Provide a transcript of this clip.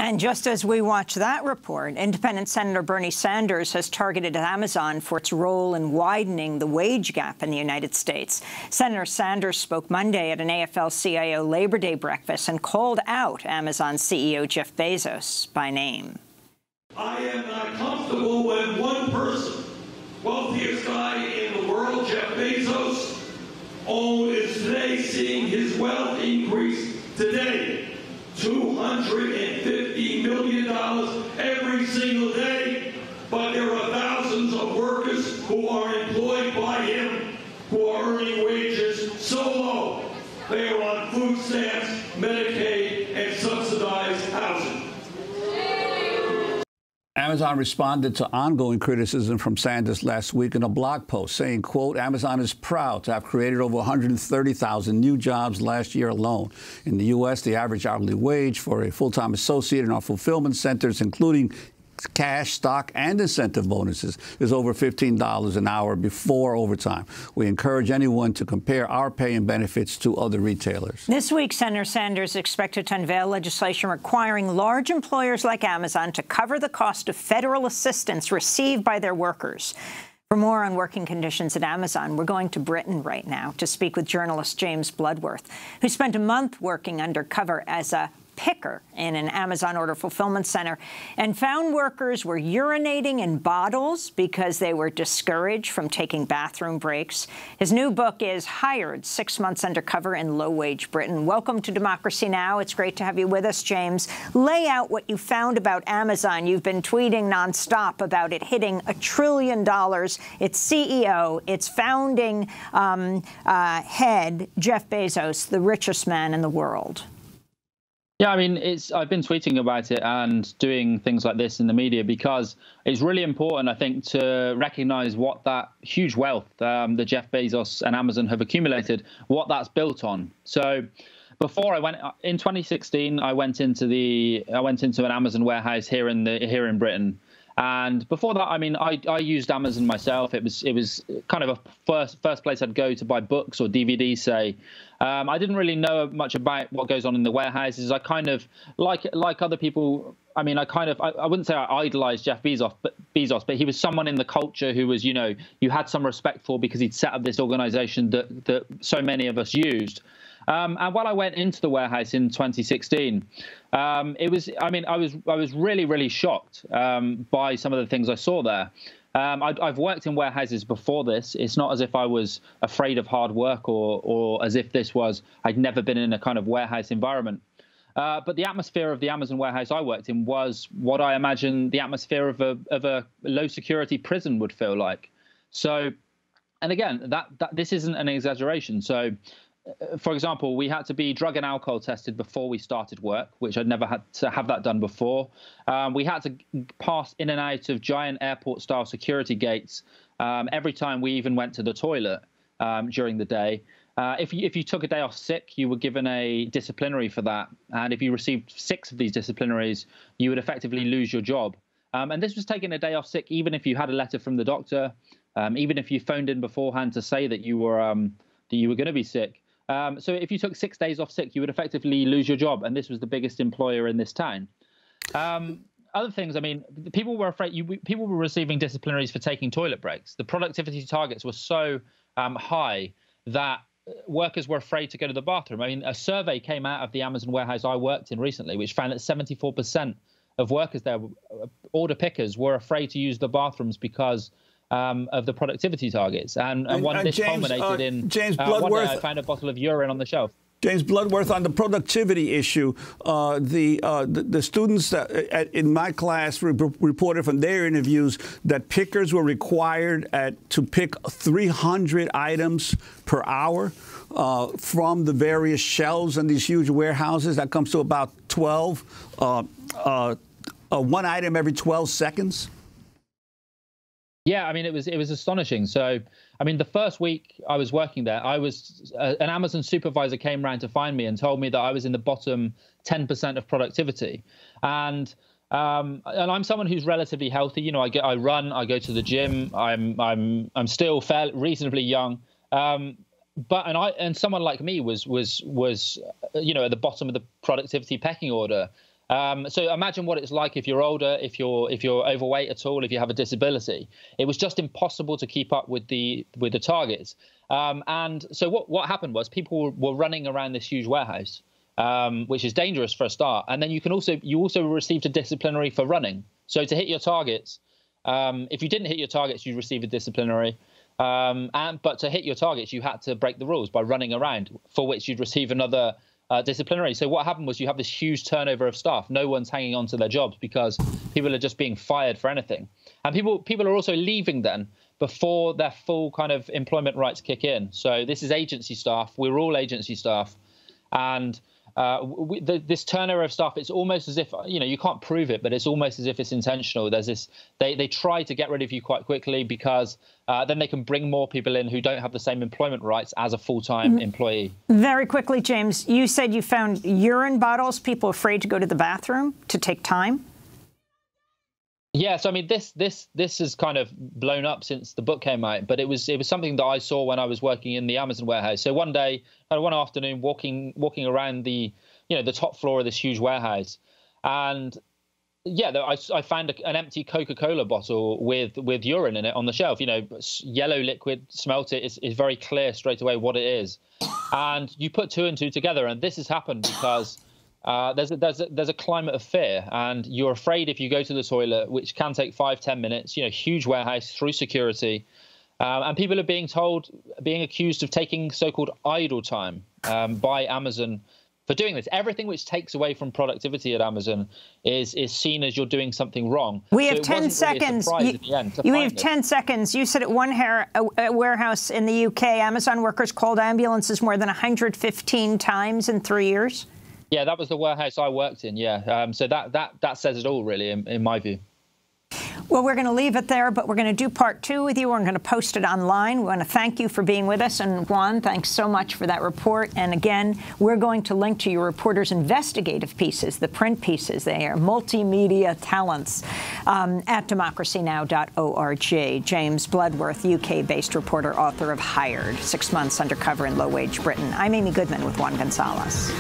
And just as we watch that report, independent Senator Bernie Sanders has targeted Amazon for its role in widening the wage gap in the United States. Senator Sanders spoke Monday at an AFL-CIO Labor Day breakfast and called out Amazon CEO Jeff Bezos by name. I am not comfortable when one person, wealthiest guy in the world, Jeff Bezos, is today seeing his wealth increase today. $250 million every single day, but there are thousands of workers who are employed by him who are earning wages so low they are on food stamps, Medicaid, and subsidized housing. Amazon responded to ongoing criticism from Sanders last week in a blog post saying, quote, Amazon is proud to have created over 130,000 new jobs last year alone. In the U.S., the average hourly wage for a full-time associate in our fulfillment centers, including cash, stock, and incentive bonuses, is over $15 an hour before overtime. We encourage anyone to compare our pay and benefits to other retailers. This week, Senator Sanders is expected to unveil legislation requiring large employers like Amazon to cover the cost of federal assistance received by their workers. For more on working conditions at Amazon, we're going to Britain right now to speak with journalist James Bloodworth, who spent a month working undercover as a picker in an Amazon order fulfillment center and found workers were urinating in bottles because they were discouraged from taking bathroom breaks. His new book is Hired: 6 Months Undercover in Low-Wage Britain. Welcome to Democracy Now! It's great to have you with us, James. Lay out what you found about Amazon. You've been tweeting nonstop about it hitting $1 trillion. Its CEO, its founding head, Jeff Bezos, the richest man in the world. Yeah, I mean, I've been tweeting about it and doing things like this in the media because it's really important, I think, to recognize what that huge wealth that Jeff Bezos and Amazon have accumulated, what that's built on. So before I went in 2016, I went into an Amazon warehouse here in Britain. And before that, I mean, I used Amazon myself. It was kind of a first place I'd go to buy books or DVDs, say. I didn't really know much about what goes on in the warehouses. I kind of, like other people, I mean, I wouldn't say I idolized Jeff Bezos, but he was someone in the culture who was, you know, you had some respect for because he'd set up this organization that so many of us used. And while I went into the warehouse in 2016, I was really, really shocked by some of the things I saw there. I've worked in warehouses before this. It's not as if I was afraid of hard work or as if I'd never been in a kind of warehouse environment. But the atmosphere of the Amazon warehouse I worked in was what I imagine the atmosphere of a low security prison would feel like. So, and again, this isn't an exaggeration. So, for example, we had to be drug and alcohol tested before we started work, which I'd never had to have that done before. We had to pass in and out of giant airport-style security gates every time we even went to the toilet during the day. If you took a day off sick, you were given a disciplinary for that. And if you received 6 of these disciplinaries, you would effectively lose your job. And this was taking a day off sick, even if you had a letter from the doctor, even if you phoned in beforehand to say that you were going to be sick. So if you took 6 days off sick, you would effectively lose your job. And this was the biggest employer in this town. Other things, I mean, people were afraid. People were receiving disciplinaries for taking toilet breaks. The productivity targets were so high that workers were afraid to go to the bathroom. I mean, a survey came out of the Amazon warehouse I worked in recently, which found that 74% of workers there, order pickers, were afraid to use the bathrooms because of the productivity targets. And this culminated in James one Bloodworth, day I found a bottle of urine on the shelf. James Bloodworth, on the productivity issue, the students in my class reported from their interviews that pickers were required to pick 300 items per hour from the various shelves in these huge warehouses. That comes to about 12, one item every 12 seconds. Yeah, I mean, it was astonishing. So, I mean, the first week I was working there, an Amazon supervisor came around to find me and told me that I was in the bottom 10% of productivity. And I'm someone who's relatively healthy. You know, I run, I go to the gym. I'm still reasonably young. But someone like me was you know, at the bottom of the productivity pecking order. So imagine what it's like if you're older, if you're overweight at all, if you have a disability. It was just impossible to keep up with the targets. And so what happened was people were running around this huge warehouse, which is dangerous for a start. And then you also received a disciplinary for running. So to hit your targets, if you didn't hit your targets, you received a disciplinary. But to hit your targets, you had to break the rules by running around, for which you'd receive another disciplinary. So what happened was you have this huge turnover of staff. No one's hanging on to their jobs because people are just being fired for anything. And people are also leaving then before their full kind of employment rights kick in. So this is agency staff. We're all agency staff. And this turnover of staff, it's almost as if, you can't prove it, but it's almost as if it's intentional. There's this, they try to get rid of you quite quickly because then they can bring more people in who don't have the same employment rights as a full-time employee. Very quickly, James, you said you found urine bottles, people afraid to go to the bathroom to take time. Yeah, so I mean, this has kind of blown up since the book came out, but it was something that I saw when I was working in the Amazon warehouse. So one afternoon, walking around the top floor of this huge warehouse, and yeah, I found an empty Coca-Cola bottle with urine in it on the shelf. Yellow liquid, smelt it. It's very clear straight away what it is, and you put two and two together, and this has happened because there's a climate of fear, and you're afraid if you go to the toilet, which can take 5-10 minutes. Huge warehouse through security, and people are being accused of taking so-called idle time by Amazon for doing this. Everything which takes away from productivity at Amazon is seen as you're doing something wrong. We have 10 seconds. You have 10 seconds. You said at one warehouse in the UK, Amazon workers called ambulances more than 115 times in 3 years. Yeah, that was the warehouse I worked in, yeah. So that says it all, really, in my view. Well, we're going to leave it there, but we're going to do part 2 with you. We're going to post it online. We want to thank you for being with us. And Juan, thanks so much for that report. And again, we're going to link to your reporter's investigative pieces, the print pieces. They are multimedia talents at democracynow.org. James Bloodworth, UK-based reporter, author of Hired, 6 Months Undercover in Low-Wage Britain. I'm Amy Goodman with Juan Gonzalez.